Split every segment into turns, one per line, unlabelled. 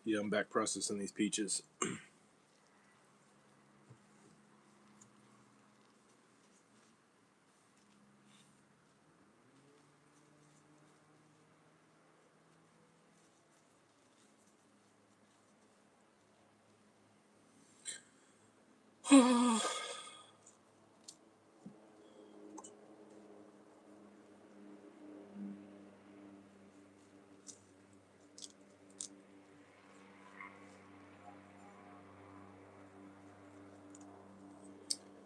Yeah, I'm back processing these peaches.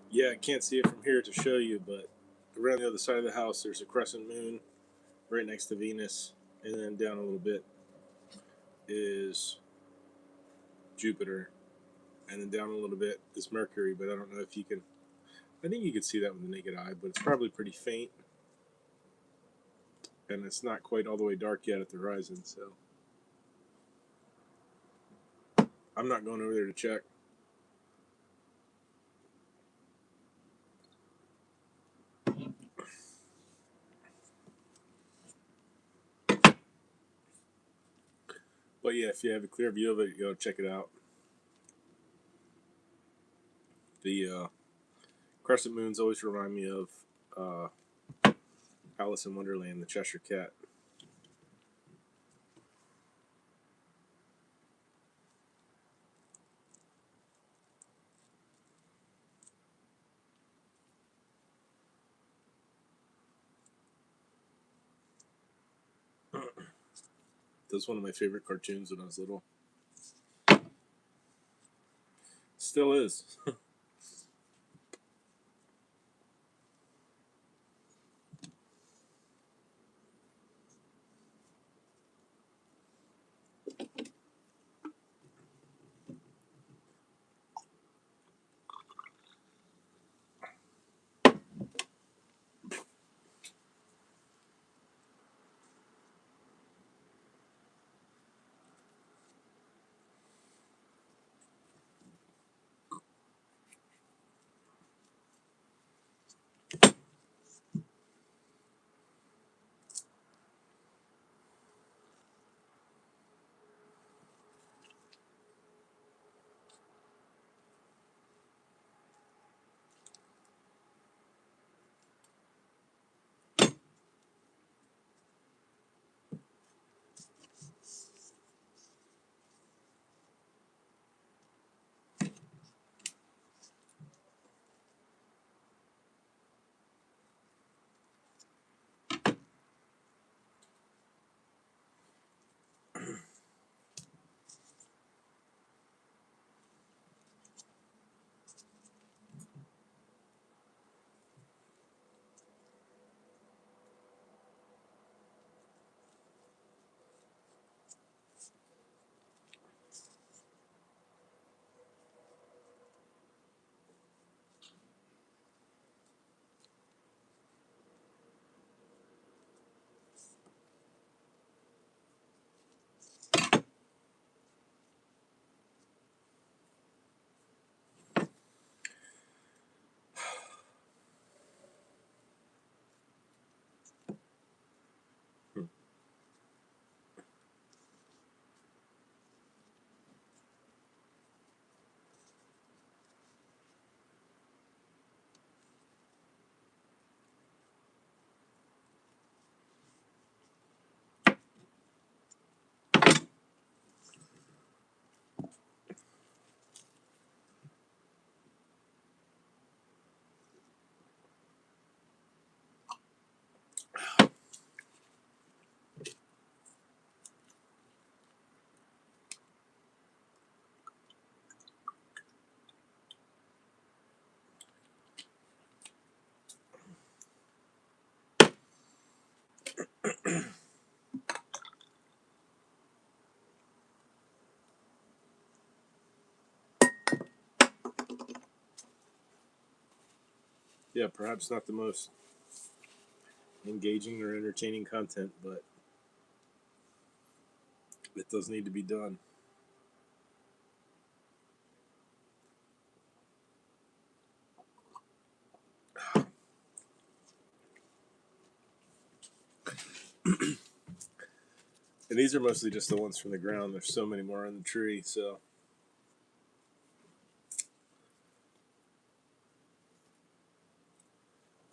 Yeah, I can't see it from here to show you, but around the other side of the house, there's a crescent moon right next to Venus, and then down a little bit is Jupiter, and then down a little bit is Mercury. But I don't know if you can. I think you can see that with the naked eye, but it's probably pretty faint, and it's not quite all the way dark yet at the horizon. So I'm not going over there to check. But yeah, if you have a clear view of it, go check it out. The crescent moons always remind me of Alice in Wonderland, the Cheshire Cat. That was one of my favorite cartoons when I was little. Still is. Yeah, perhaps not the most engaging or entertaining content, but it does need to be done. And And these are mostly just the ones from the ground. There's so many more on the tree, so.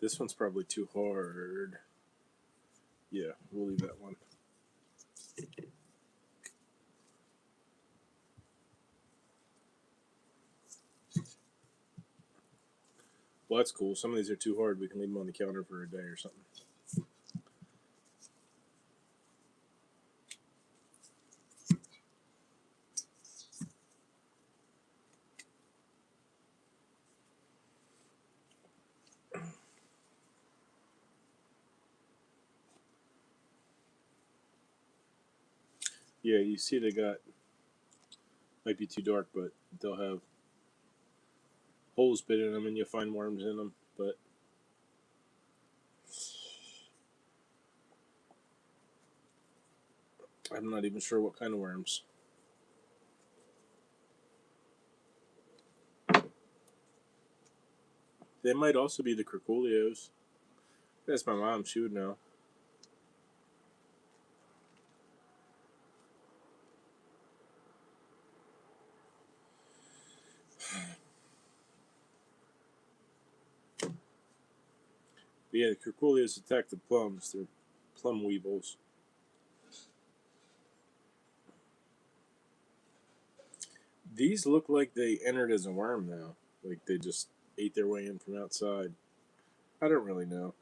This one's probably too hard. Yeah, we'll leave that one. Well, that's cool. Some of these are too hard. We can leave them on the counter for a day or something. Yeah, you see they got, might be too dark, but they'll have holes bit in them and you'll find worms in them. But I'm not even sure what kind of worms. They might also be the Curculios. That's my mom. She would know. But yeah, the Curculios attack the plums. They're plum weevils. These look like they entered as a worm now. Like they just ate their way in from outside. I don't really know.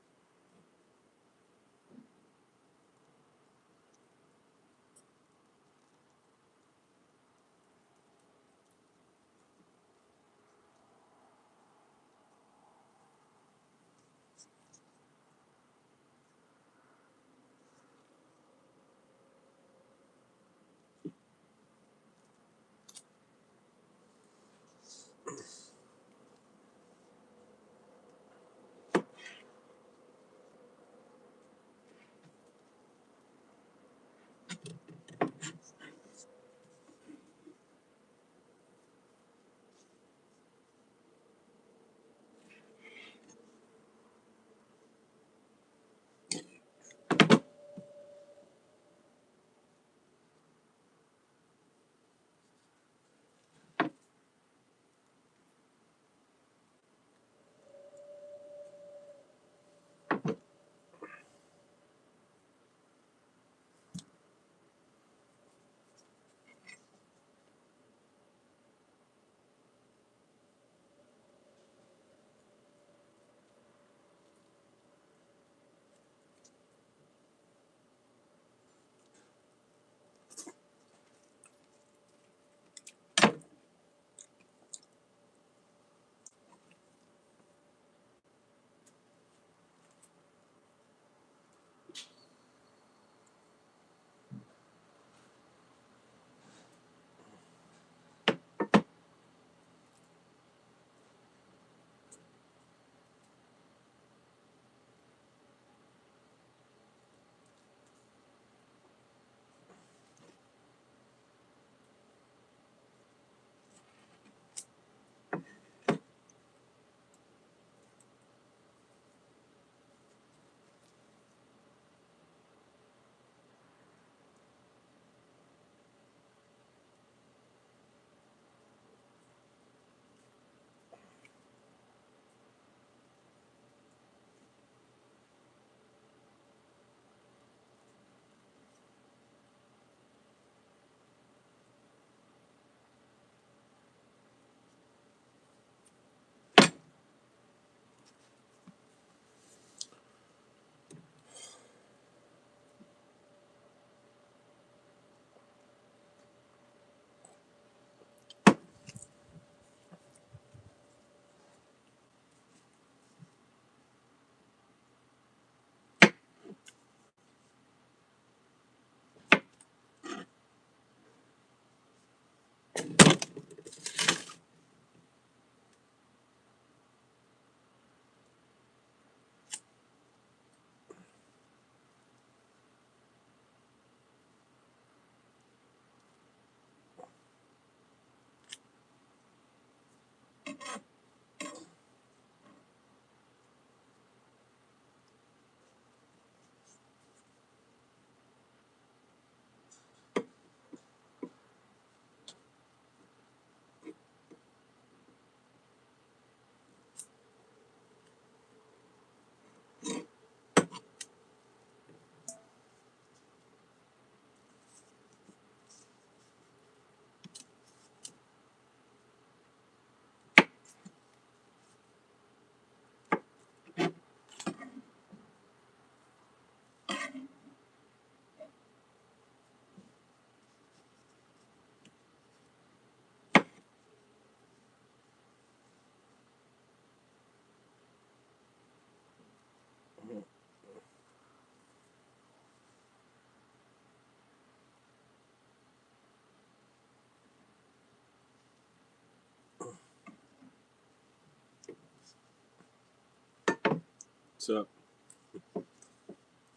What's up?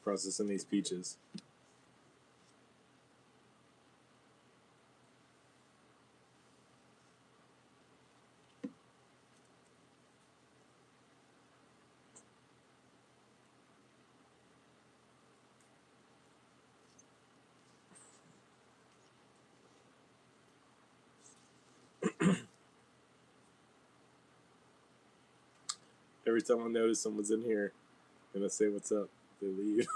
Processing these peaches. Every time I notice someone's in here and I say what's up, they leave.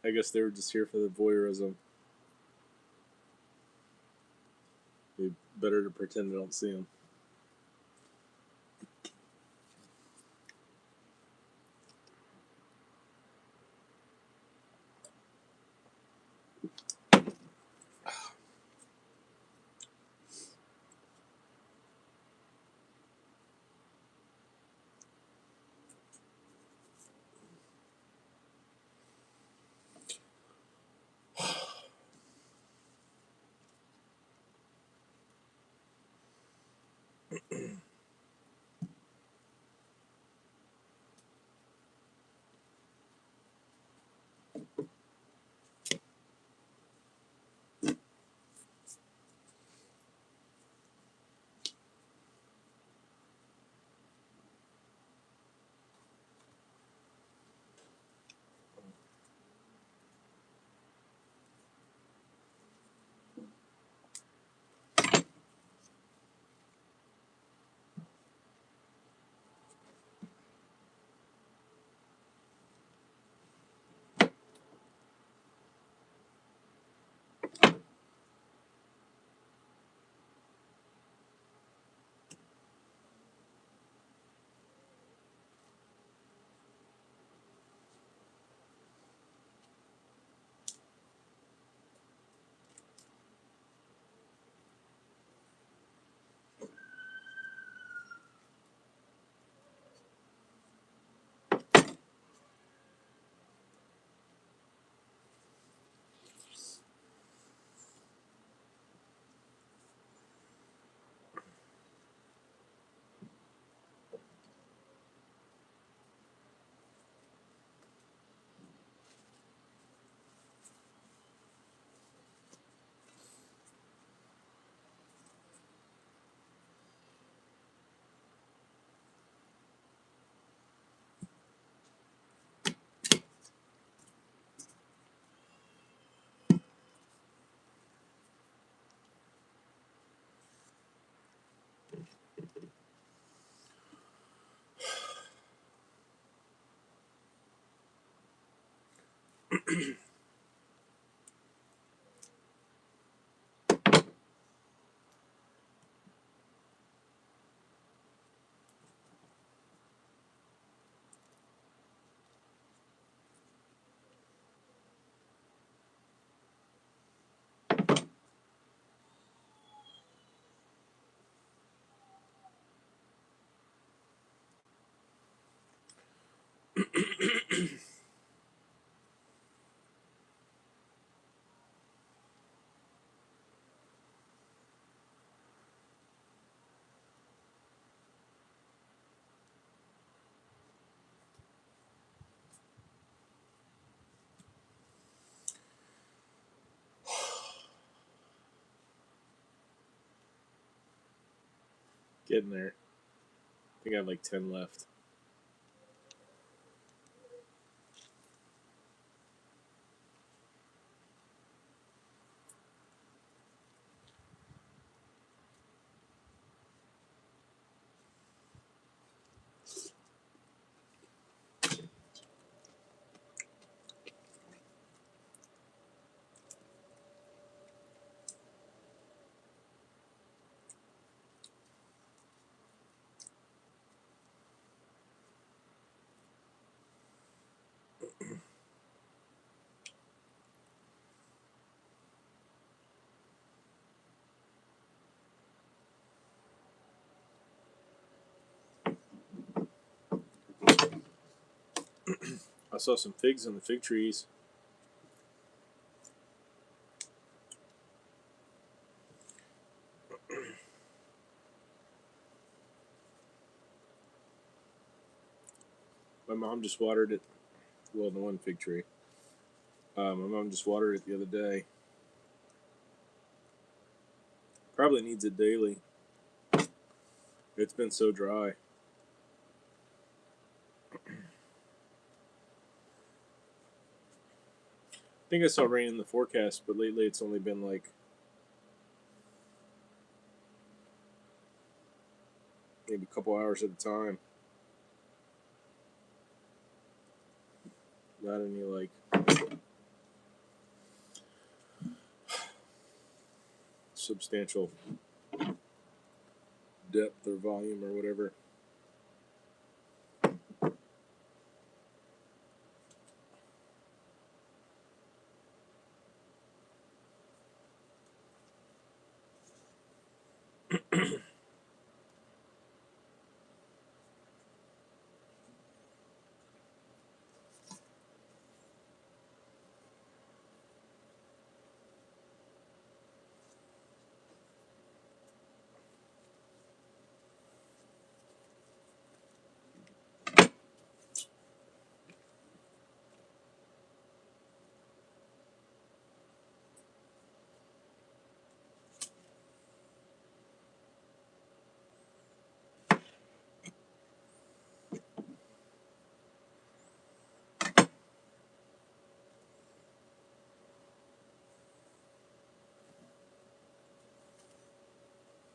I guess they were just here for the voyeurism. Be better to pretend I don't see them. Getting there. I think I have like 10 left. I saw some figs on the fig trees. mom just watered it. Well, the one fig tree. My mom just watered it the other day. Probably needs it daily. It's been so dry. I think I saw rain in the forecast, but lately it's only been like maybe a couple hours at a time. Not any like substantial depth or volume or whatever.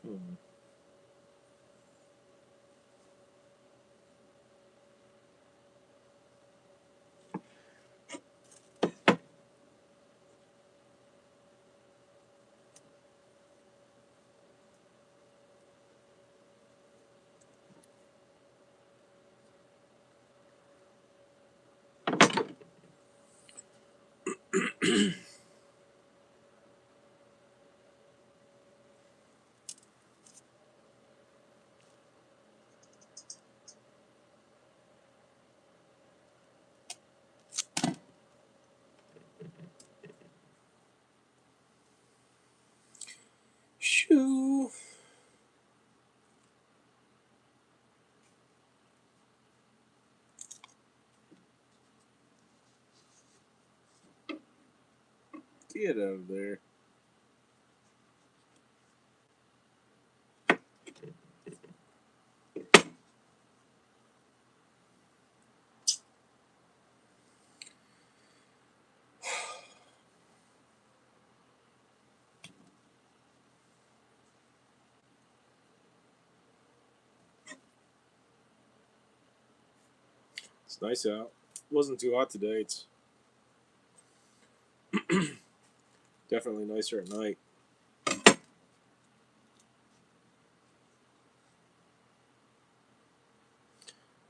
Hmm. Shoo. Get out of there. It's nice out. It wasn't too hot today. It's definitely nicer at night.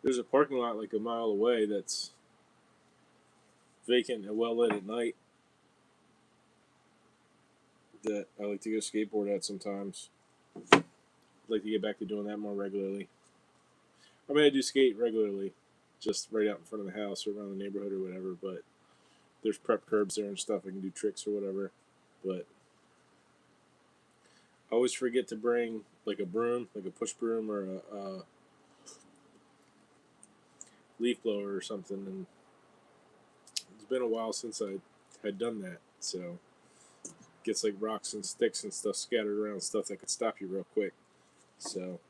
There's a parking lot like a mile away that's vacant and well lit at night that I like to go skateboard at sometimes. I'd like to get back to doing that more regularly. I mean, I do skate regularly, just right out in front of the house or around the neighborhood or whatever, but there's prep curbs there and stuff. I can do tricks or whatever. But I always forget to bring like a broom, like a push broom or a leaf blower or something. And it's been a while since I had done that. So it gets like rocks and sticks and stuff scattered around, stuff that could stop you real quick. So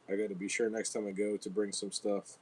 I got to be sure next time I go to bring some stuff.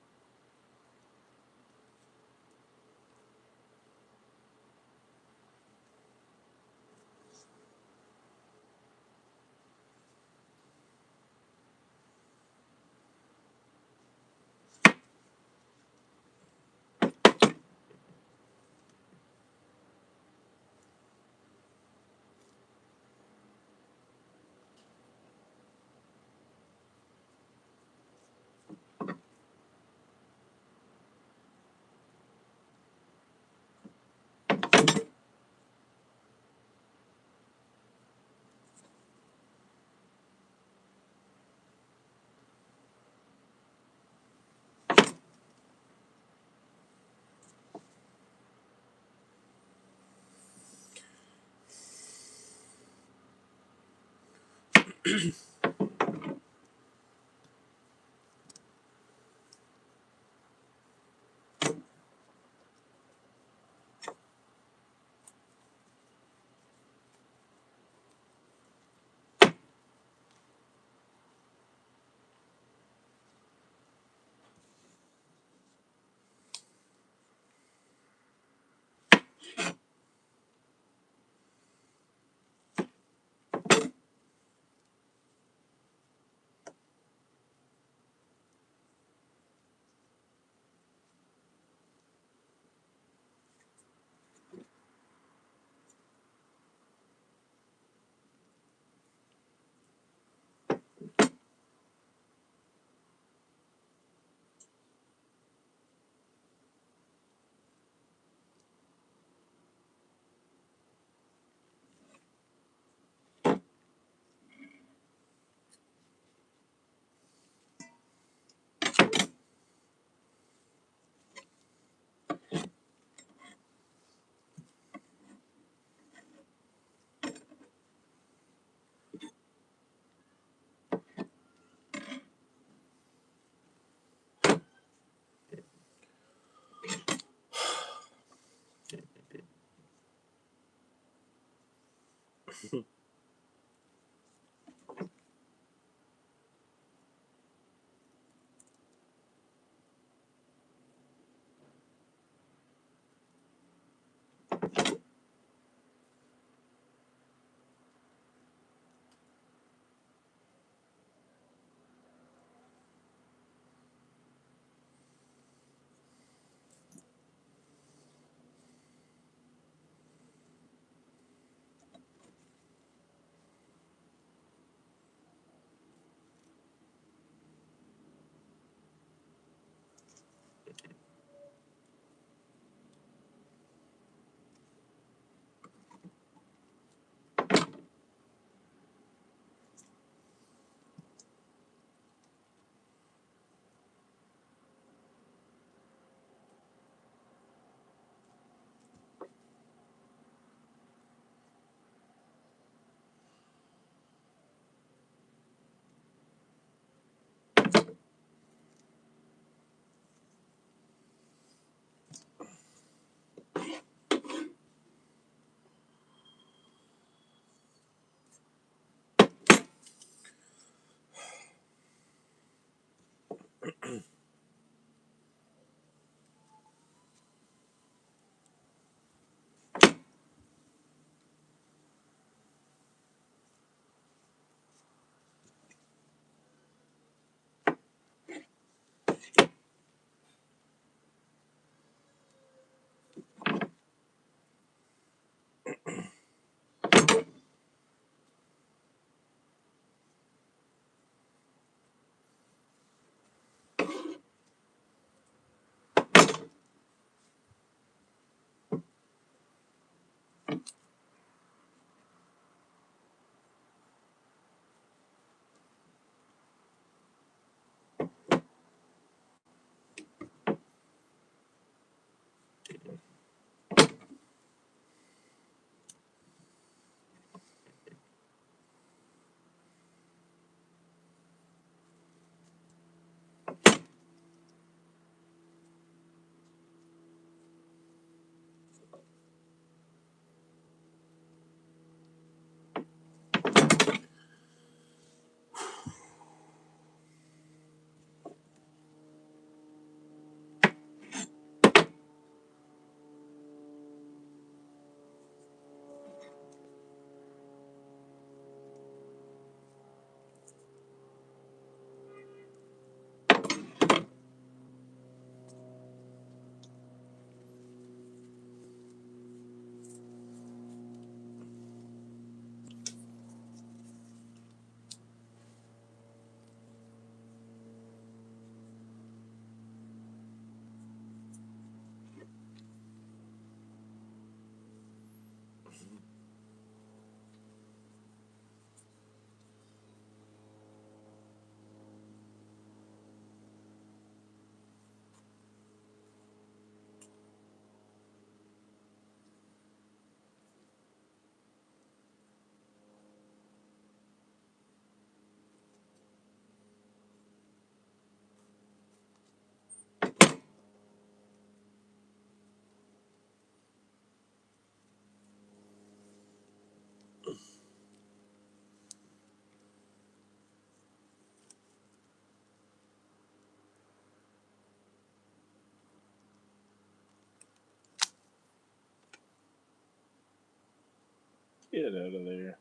Get out of there.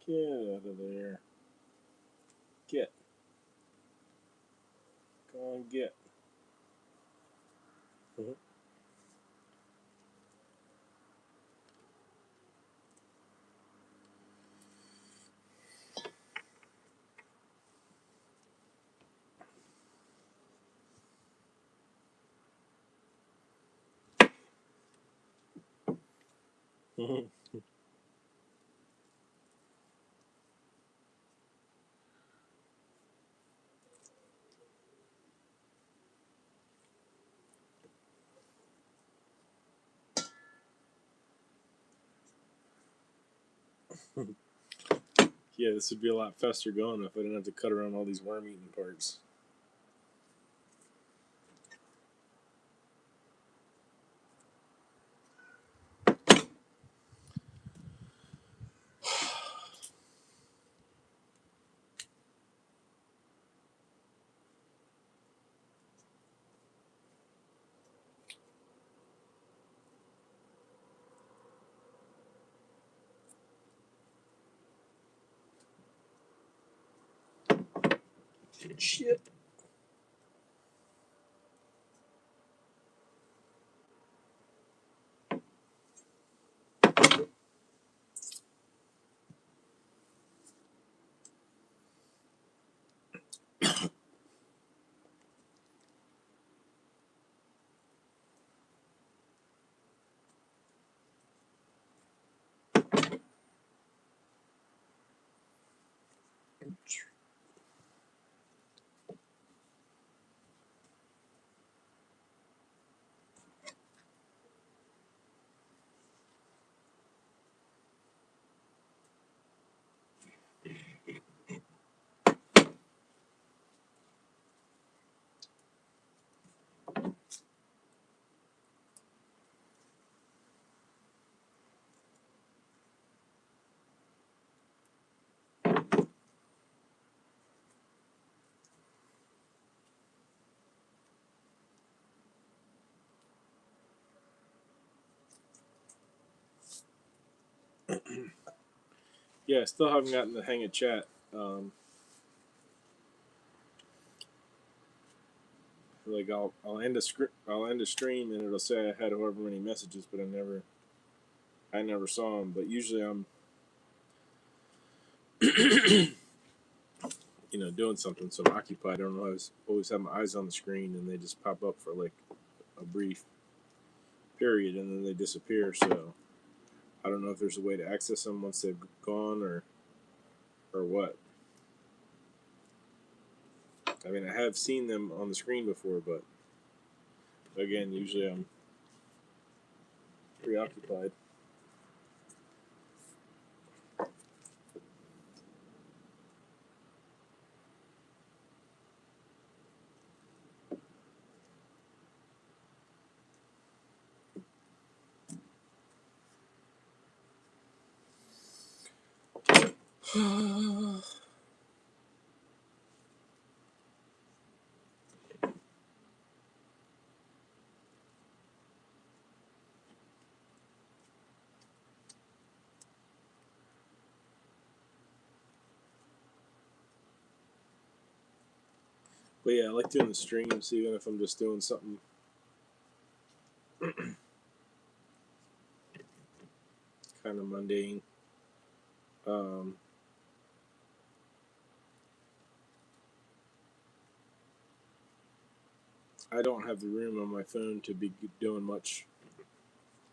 Get out of there. Get. Go on, get. Yeah, this would be a lot faster going if I didn't have to cut around all these worm-eating parts. Shit. Yeah, I still haven't gotten the hang of chat. Like I'll end a stream and it'll say I had however many messages, but I never saw them. But usually I'm doing something, so I'm occupied. I don't know. I always have my eyes on the screen and they just pop up for like a brief period and then they disappear. So I don't know if there's a way to access them once they've gone or what. I mean, I have seen them on the screen before, but again, usually I'm preoccupied. But yeah, I like doing the streams, even if I'm just doing something kind of mundane. Um, I don't have the room on my phone to be doing much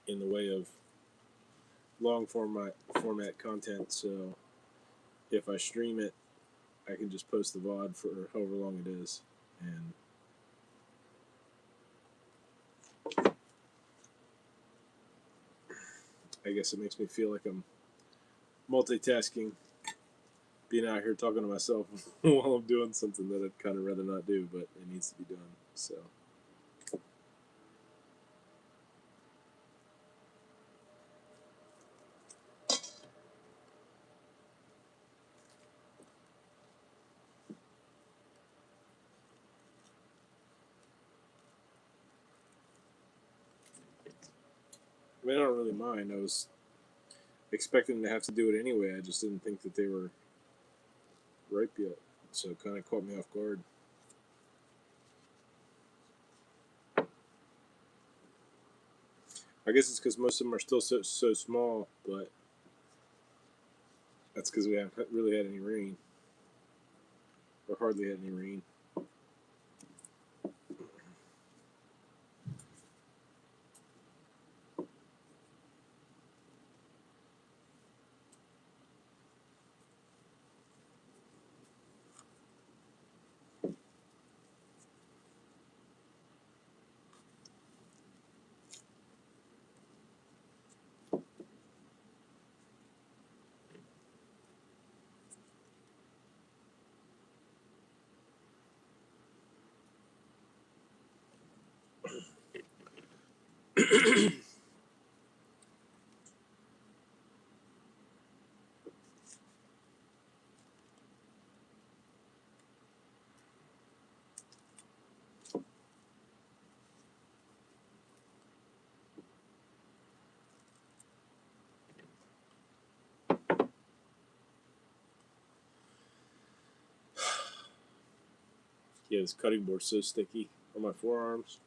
in the way of long format content. So if I stream it, I can just post the VOD for however long it is, and I guess it makes me feel like I'm multitasking, being out here talking to myself while I'm doing something that I'd kind of rather not do, but it needs to be done. So. I mean, I don't really mind. I was expecting to have to do it anyway. I just didn't think that they were ripe yet, so it kind of caught me off guard. I guess it's because most of them are still so small, but that's because we haven't really had any rain, or hardly had any rain. Yeah, this cutting board's so sticky on my forearms.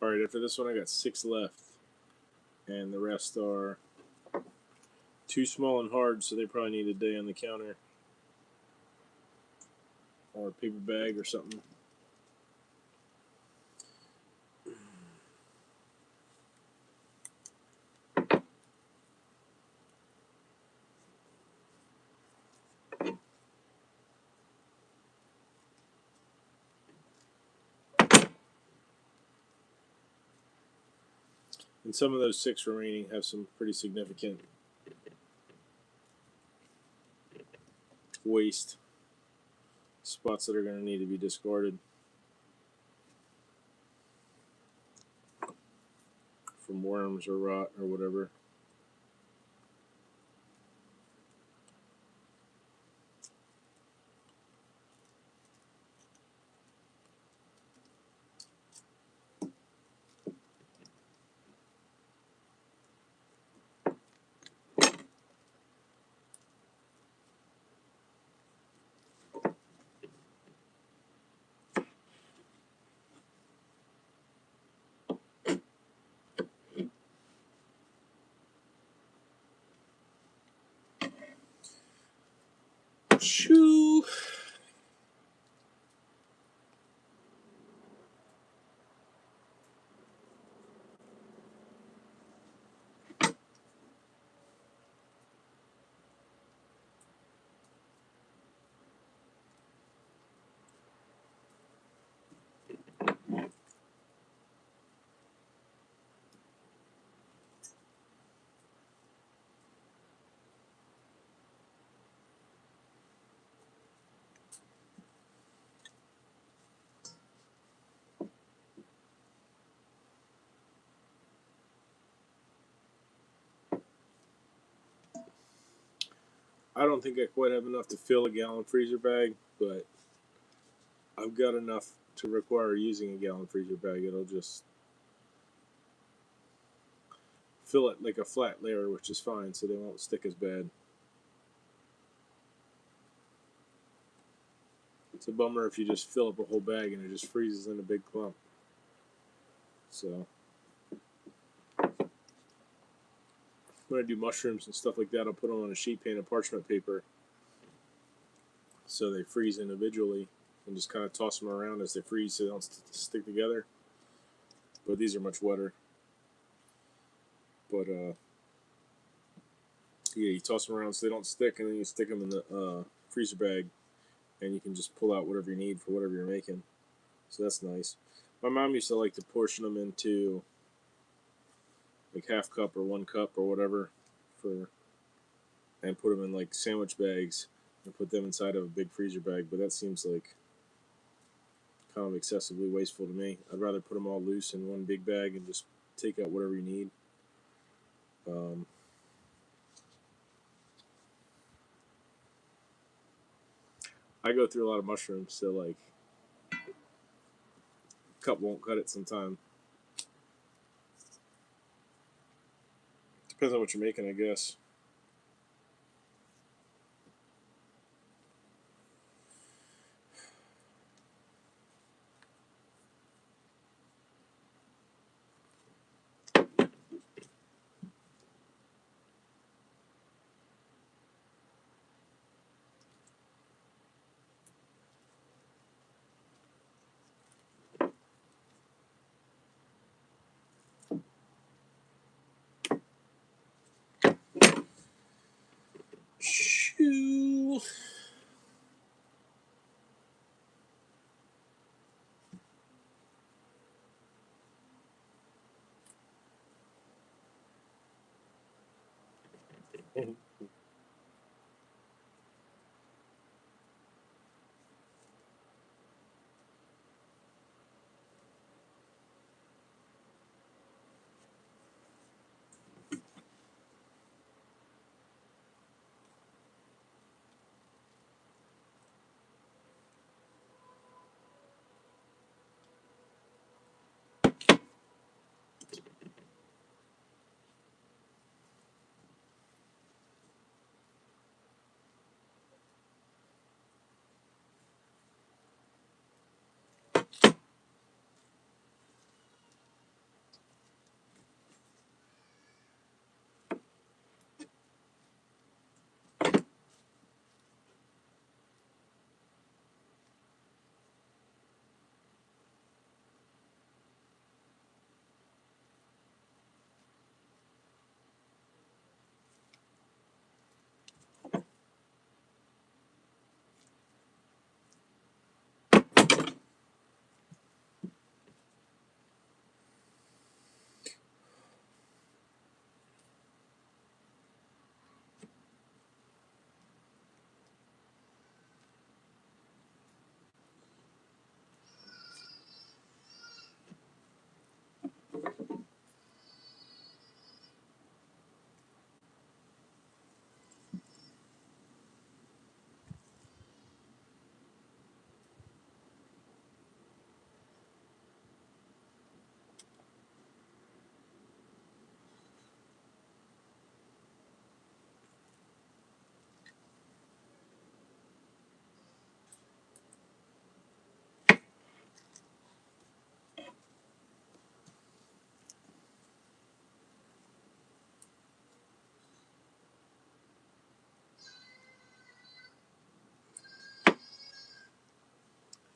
Alright, after this one I got 6 left. And the rest are too small and hard, so they probably need a day on the counter. Or a paper bag or something. And some of those 6 remaining have some pretty significant waste spots that are going to need to be discarded from worms or rot or whatever. Shoo! I don't think I quite have enough to fill a gallon freezer bag, but I've got enough to require using a gallon freezer bag. It'll just fill it like a flat layer, which is fine, so they won't stick as bad. It's a bummer if you just fill up a whole bag and it just freezes in a big clump. So when I do mushrooms and stuff like that, I'll put them on a sheet pan of parchment paper so they freeze individually and just kind of toss them around as they freeze so they don't stick together. But these are much wetter. But yeah, you toss them around so they don't stick, and then you stick them in the freezer bag, and you can just pull out whatever you need for whatever you're making. So that's nice. My mom used to like to portion them into like half cup or 1 cup or whatever and put them in like sandwich bags and put them inside of a big freezer bag. But that seems like kind of excessively wasteful to me. I'd rather put them all loose in one big bag and just take out whatever you need. I go through a lot of mushrooms, so like cup won't cut it sometime. Depends on what you're making, I guess. Shoo.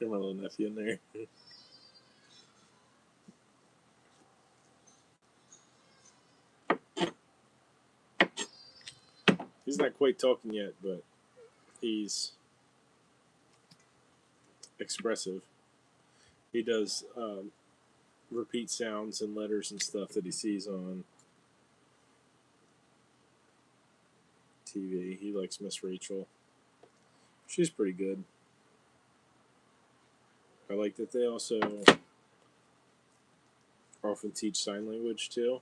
Hear my little nephew in there. He's not quite talking yet, but he's expressive. He does repeat sounds and letters and stuff that he sees on TV. He likes Miss Rachel. She's pretty good. I like that they also often teach sign language too.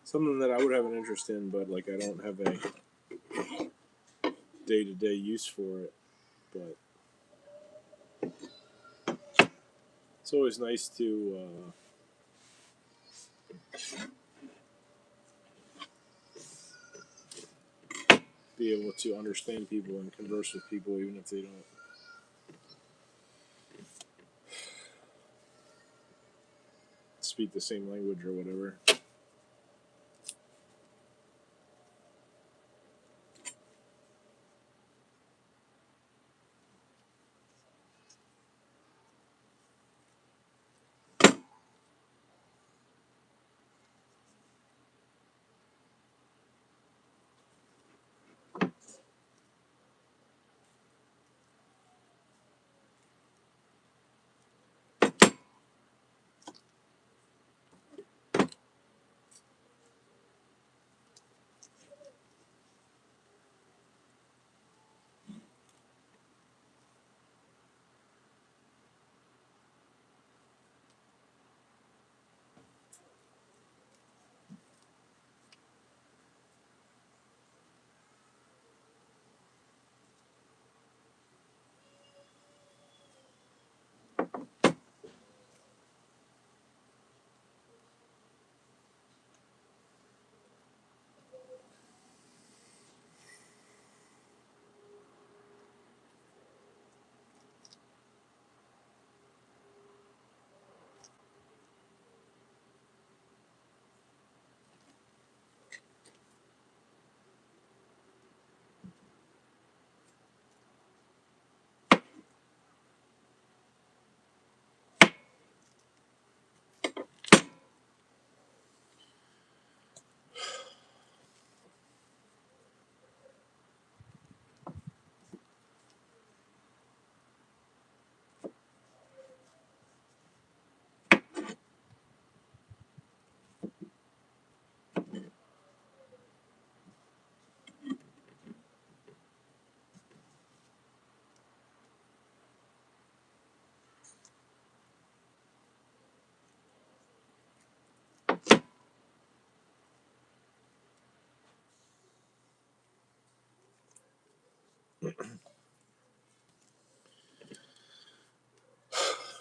Something that I would have an interest in, but like I don't have a day-to-day use for it. But it's always nice to be able to understand people and converse with people, even if they don't speak the same language or whatever.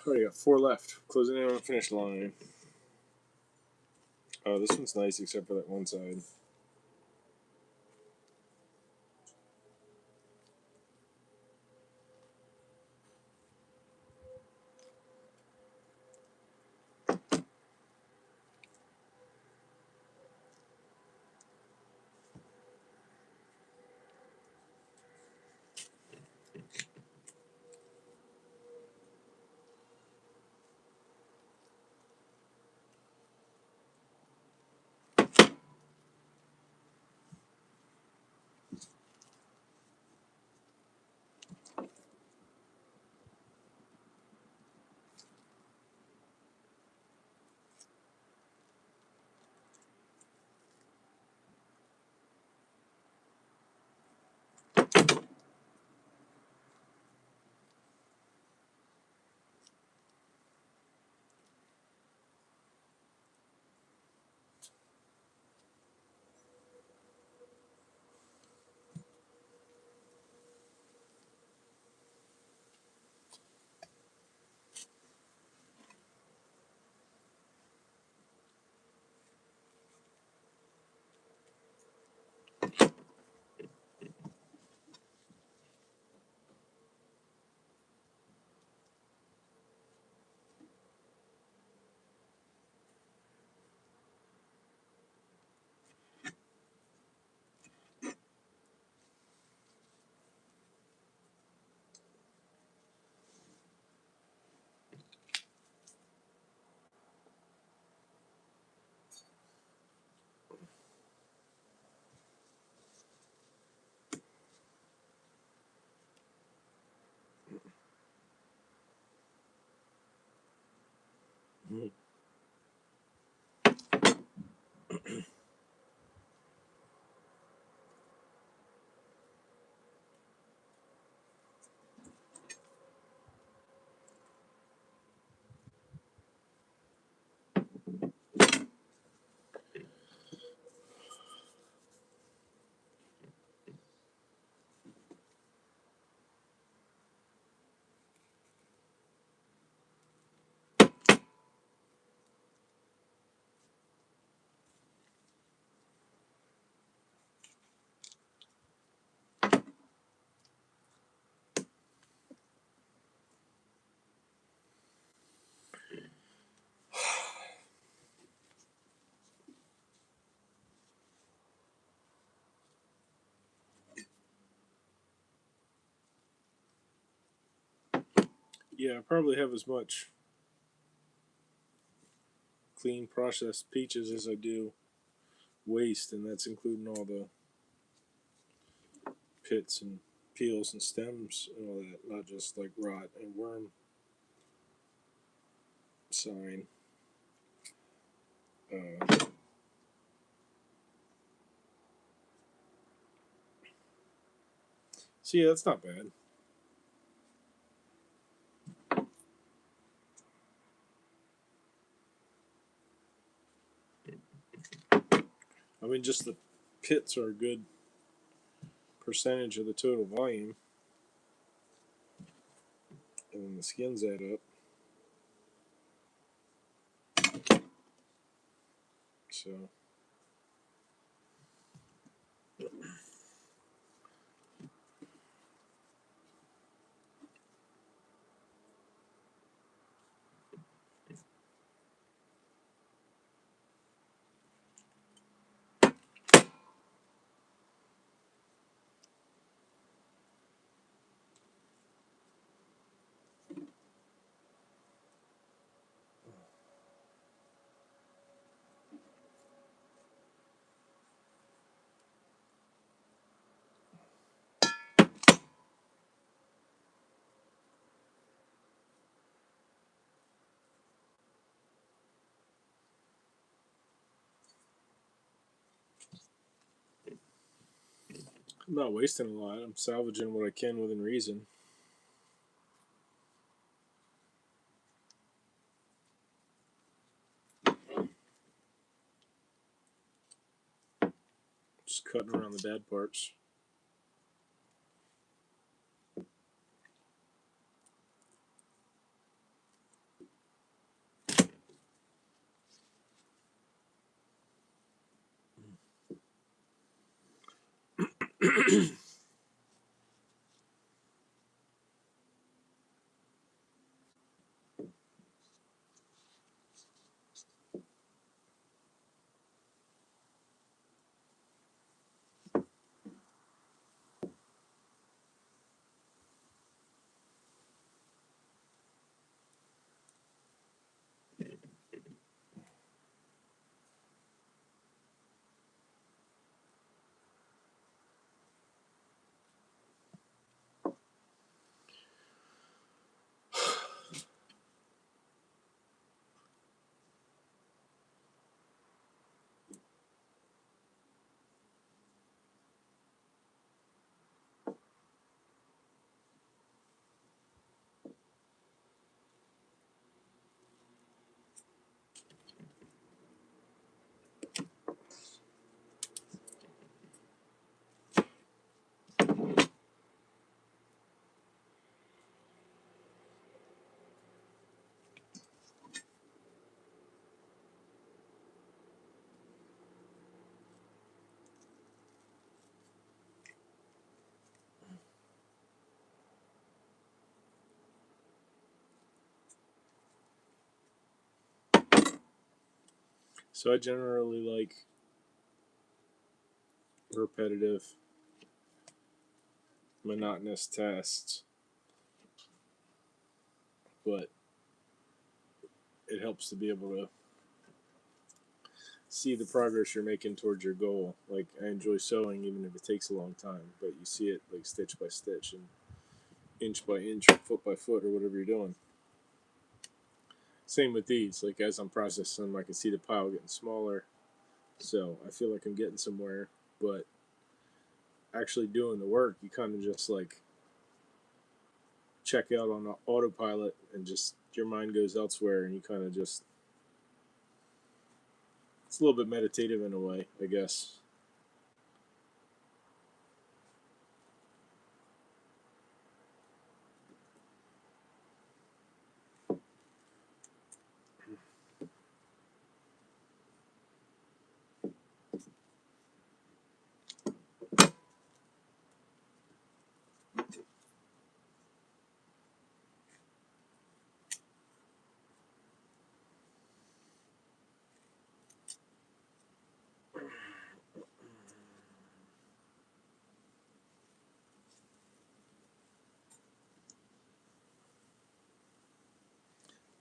Already got 4 left. Closing in on the finish line. Oh, this one's nice except for that one side. Mhm. Yeah, I probably have as much clean processed peaches as I do waste, and that's including all the pits and peels and stems and all that, not just like rot and worm sign. Uh, so yeah, that's not bad. I mean, just the pits are a good percentage of the total volume, and then the skins add up. So I'm not wasting a lot. I'm salvaging what I can within reason. Just cutting around the bad parts. So I generally like repetitive, monotonous tasks, but it helps to be able to see the progress you're making towards your goal. Like I enjoy sewing even if it takes a long time, but you see it like stitch by stitch and inch by inch or foot by foot or whatever you're doing. Same with these. Like as I'm processing them, I can see the pile getting smaller. So I feel like I'm getting somewhere. But actually doing the work, you kind of just like check out on autopilot and just your mind goes elsewhere and you kind of just, it's a little bit meditative in a way, I guess.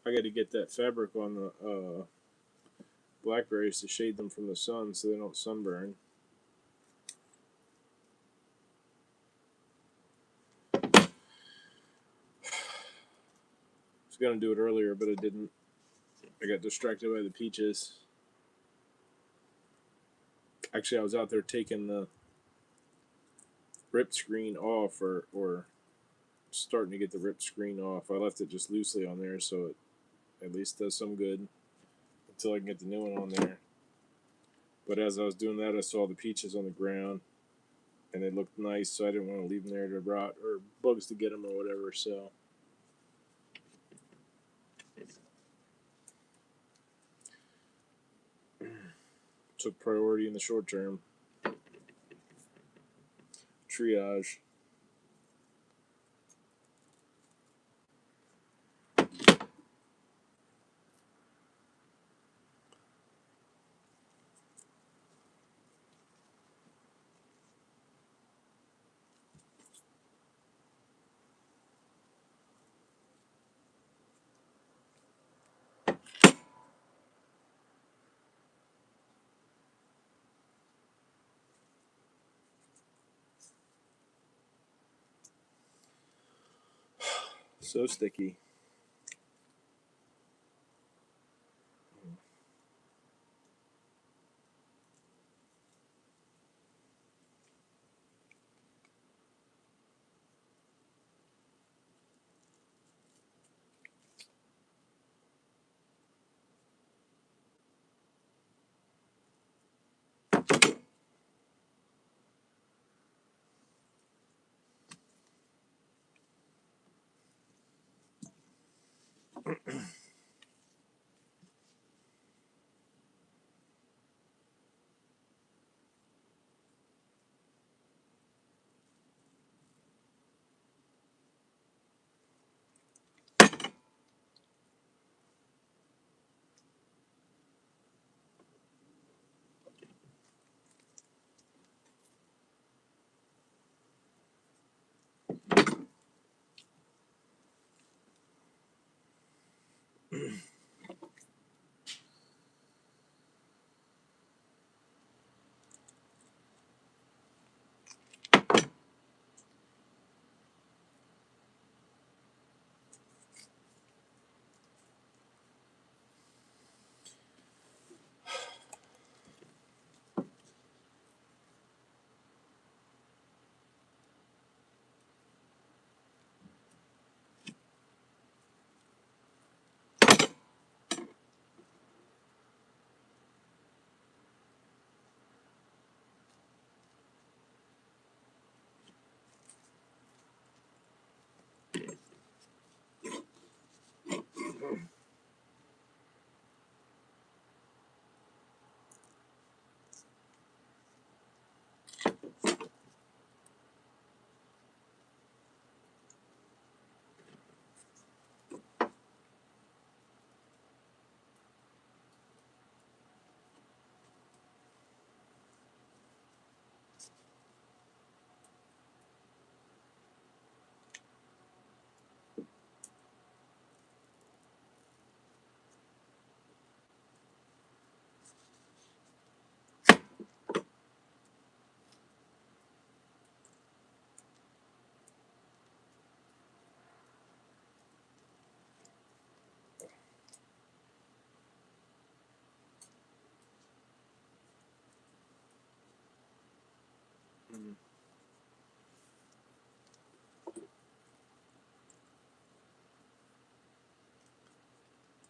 I got to get that fabric on the blackberries to shade them from the sun so they don't sunburn. I was going to do it earlier, but I didn't. I got distracted by the peaches. Actually, I was out there taking the rip screen off or starting to get the rip screen off. I left it just loosely on there so it at least does some good until I can get the new one on there. But as I was doing that, I saw the peaches on the ground and they looked nice, so I didn't want to leave them there to rot or bugs to get them or whatever. So took priority in the short term. Triage. So sticky.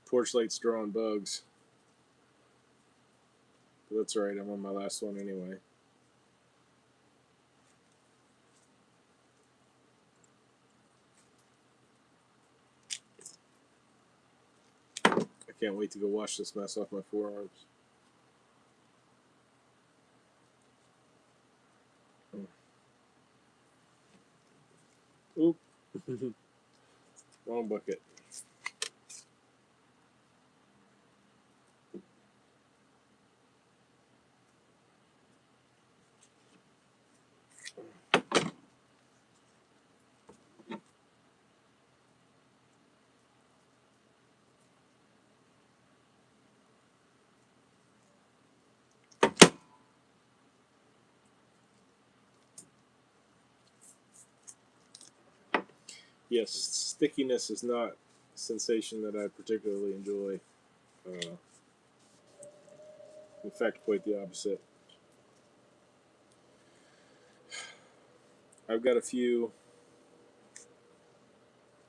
Porch light's drawing bugs. But that's alright, I'm on my last one anyway. I can't wait to go wash this mess off my forearms. Oop. Wrong bucket. Yes, stickiness is not a sensation that I particularly enjoy. In fact, quite the opposite. I've got a few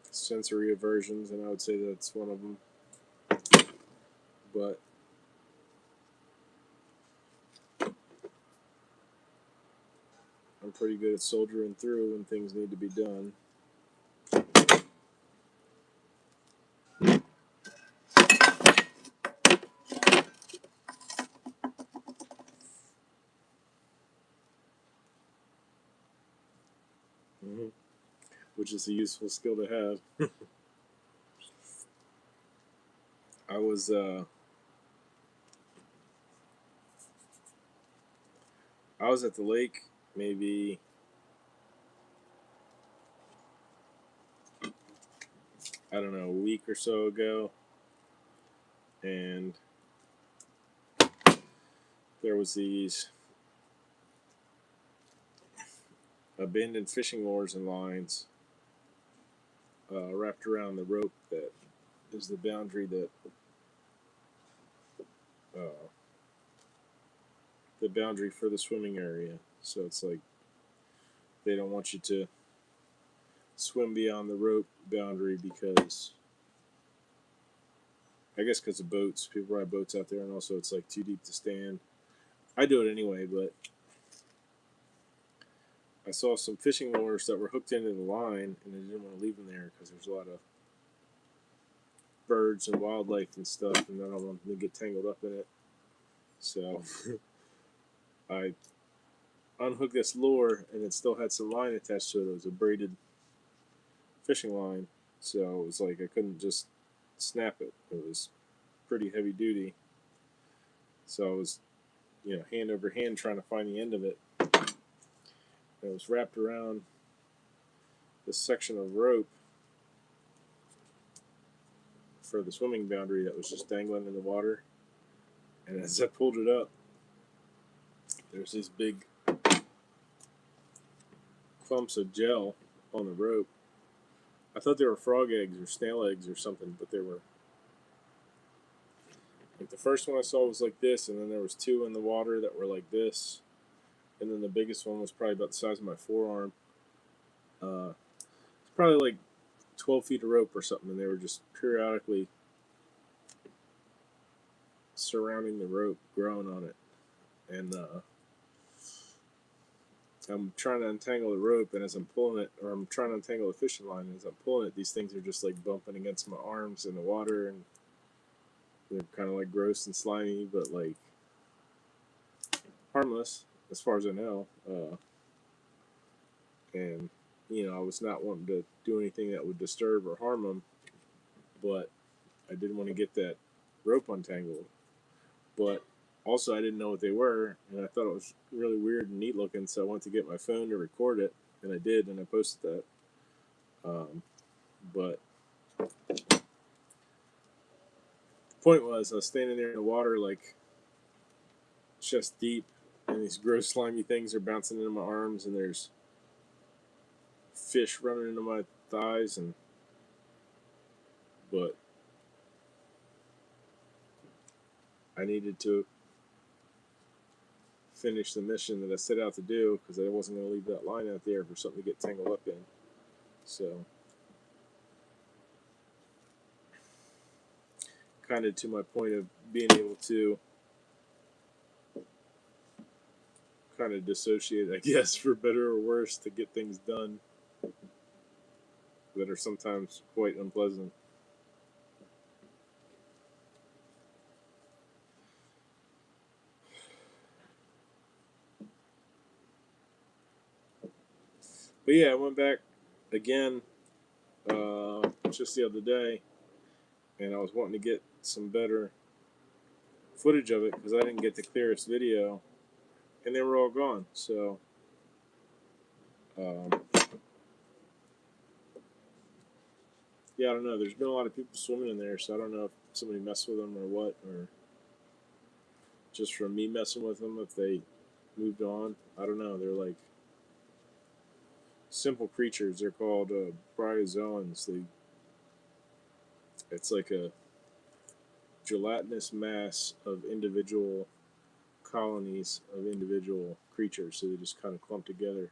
sensory aversions, and I would say that's one of them. But I'm pretty good at soldiering through when things need to be done. Mm-hmm. Which is a useful skill to have. I was at the lake maybe I don't know, a week or so ago, and there was these abandoned fishing lures and lines wrapped around the rope that is the boundary that uh, the boundary for the swimming area. So it's like they don't want you to swim beyond the rope boundary because I guess because of boats. People ride boats out there, and also it's like too deep to stand. I do it anyway, but I saw some fishing lures that were hooked into the line, and I didn't want to leave them there because there's a lot of birds and wildlife and stuff, and I don't want them to get tangled up in it. So I unhooked this lure, and it still had some line attached to it. It was a braided fishing line, so it was like I couldn't just snap it. It was pretty heavy duty. So I was, hand over hand trying to find the end of it. It was wrapped around this section of rope for the swimming boundary that was just dangling in the water. And as I pulled it up, there's these big clumps of gel on the rope. I thought they were frog eggs or snail eggs or something, but they were like the first one I saw was like this, and then there was two in the water that were like this, and then the biggest one was probably about the size of my forearm. It's probably like 12 feet of rope or something, and they were just periodically surrounding the rope, growing on it. And I'm trying to untangle the rope, and as I'm pulling it, or I'm trying to untangle the fishing line, and as I'm pulling it, these things are just like bumping against my arms in the water, and they're kind of like gross and slimy, but like harmless as far as I know. And I was not wanting to do anything that would disturb or harm them, but I didn't want to get that rope untangled. But also, I didn't know what they were, and I thought it was really weird and neat looking, so I went to get my phone to record it, and I did, and I posted that. But the point was, I was standing there in the water, like chest deep, and these gross, slimy things are bouncing into my arms, and there's fish running into my thighs, but I needed to finish the mission that I set out to do because I wasn't going to leave that line out there for something to get tangled up in. So kind of to my point of being able to kind of dissociate, I guess, for better or worse, to get things done that are sometimes quite unpleasant. But yeah, I went back again just the other day, and I was wanting to get some better footage of it because I didn't get the clearest video, and they were all gone. So, um, yeah, I don't know. There's been a lot of people swimming in there, so I don't know if somebody messed with them or what, or just from me messing with them, if they moved on. I don't know. They're like simple creatures. They're called bryozoans. It's like a gelatinous mass of individual colonies of individual creatures, so they just kind of clump together.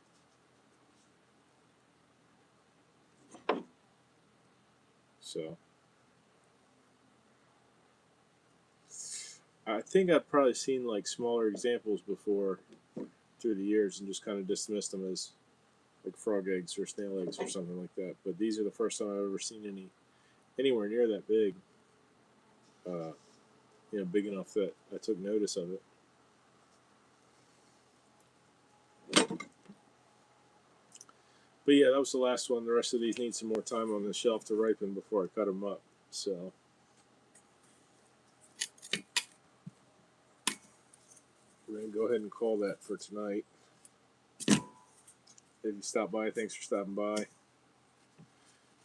So I think I've probably seen like smaller examples before through the years and just kind of dismissed them as like frog eggs or snail eggs or something like that. But these are the first time I've ever seen anywhere near that big. Big enough that I took notice of it. But yeah, that was the last one. The rest of these need some more time on the shelf to ripen before I cut them up. So we're going to go ahead and call that for tonight. If you stopped by, thanks for stopping by.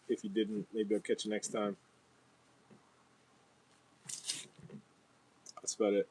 If you didn't, maybe I'll catch you next time. That's about it.